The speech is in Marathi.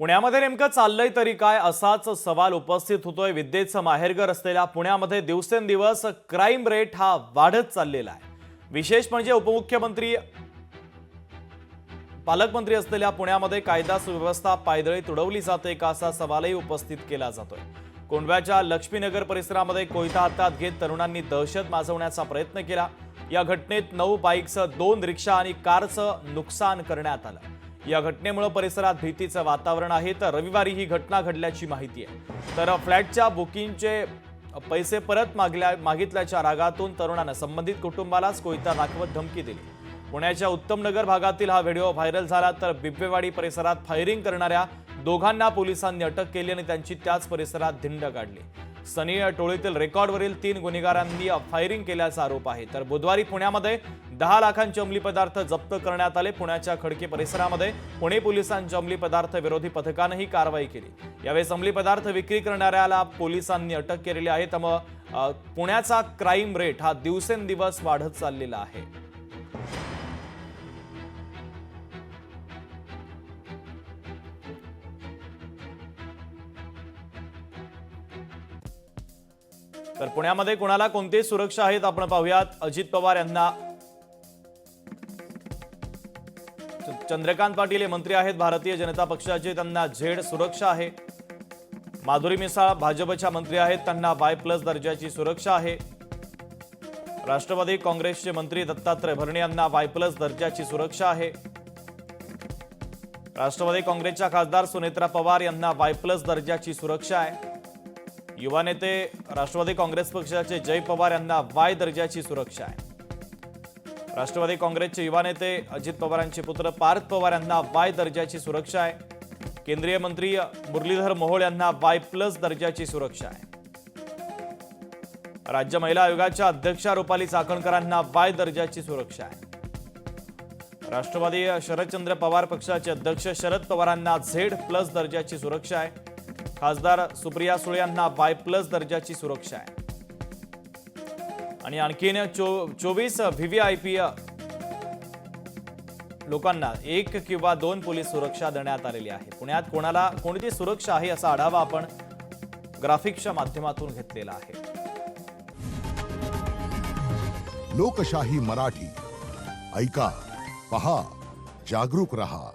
पुण्यामध्ये नेमकं चाललंय तरी काय असाच सवाल उपस्थित होतोय। विद्येचं माहेरघर असलेल्या पुण्यामध्ये दिवसेंदिवस क्राईम रेट हा वाढत चाललेला आहे। विशेष म्हणजे उपमुख्यमंत्री पालकमंत्री असलेल्या पुण्यामध्ये कायदा सुव्यवस्था पायदळी तुडवली जाते का असा सवालही उपस्थित केला जातोय। कोंढव्याच्या लक्ष्मीनगर परिसरामध्ये कोयता हातात घेत तरुणांनी दहशत माजवण्याचा प्रयत्न केला। या घटनेत 9 बाईकसह 2 रिक्षा आणि कारचं नुकसान करण्यात आलं। या घटनेमुळे परिसरात भीतीचं वातावरण आहे। तर रविवारी ही घटना घडल्याची माहिती आहे। तर फ्लॅटच्या बुकिंगचे पैसे परत मागितल्याच्या रागातून तरुणाने संबंधित कुटुंबालाच कोयता दाखवत धमकी दिली। पुण्याच्या उत्तमनगर भागातील हा व्हिडिओ व्हायरल झाला। तर बिब्बेवाडी परिसरात फायरिंग करणाऱ्या दोघांना पोलिसांनी अटक केली आणि त्यांची त्याच परिसरात धिंड काढली। सनी टोळीतील रेकॉर्डवरील 3 गुन्हेगारांनी फायरिंग केल्याचा आरोप आहे। तर बुधवारी पुण्यामध्ये 10 लाखांचे अंमली पदार्थ जप्त करण्यात आले। पुण्याच्या खडकी परिसरामध्ये पुणे पोलिसांच्या अंमली पदार्थ विरोधी पथकाने ही कारवाई केली। यावेळी अंमली पदार्थ विक्री करणाऱ्याला पोलिसांनी अटक केलेली आहे। त्यामुळे पुण्याचा क्राईम रेट हा दिवसेंदिवस वाढत चाललेला आहे। तर पुण्यामध्ये कोणाला कोणती सुरक्षा आहेत आपण पाहूयात। अजित पवार यांना चंद्रकांत पाटील हे मंत्री आहेत भारतीय जनता पक्षाचे, त्यांना झेड सुरक्षा आहे। माधुरी मिसाळ भाजपच्या मंत्री आहेत, त्यांना Y+ दर्जाची सुरक्षा आहे। राष्ट्रवादी काँग्रेसचे मंत्री दत्तात्रय भरणे यांना Y+ दर्जाची सुरक्षा आहे। राष्ट्रवादी काँग्रेसच्या खासदार सुनेत्रा पवार यांना Y+ दर्जाची सुरक्षा आहे। युवा नेते राष्ट्रवादी काँग्रेस पक्षाचे जय पवार यांना Y दर्जाची सुरक्षा आहे। राष्ट्रवादी काँग्रेसचे युवा नेते अजित पवारांचे पुत्र पार्थ पवार यांना Y दर्जाची सुरक्षा आहे। केंद्रीय मंत्री मुरलीधर मोहोळ यांना Y+ दर्जाची सुरक्षा आहे। राज्य महिला आयोगाच्या अध्यक्षा रुपाली चाकणकरांना Y दर्जाची सुरक्षा आहे। राष्ट्रवादी शरदचंद्र पवार पक्षाचे अध्यक्ष शरद पवारांना Z+ दर्जाची सुरक्षा आहे। खासदार सुप्रिया सुळे यांना Y+ दर्जाची सुरक्षा आहे। आणि आणखीन 24 VVIP लोकांना 1 किंवा 2 पोलीस सुरक्षा देण्यात आलेली आहे। पुण्यात कोणाला कोणती सुरक्षा आहे असा आढावा आपण ग्राफिक्सच्या माध्यमातून घेतलेला आहे। लोकशाही मराठी ऐका, पहा, जागरूक रहा।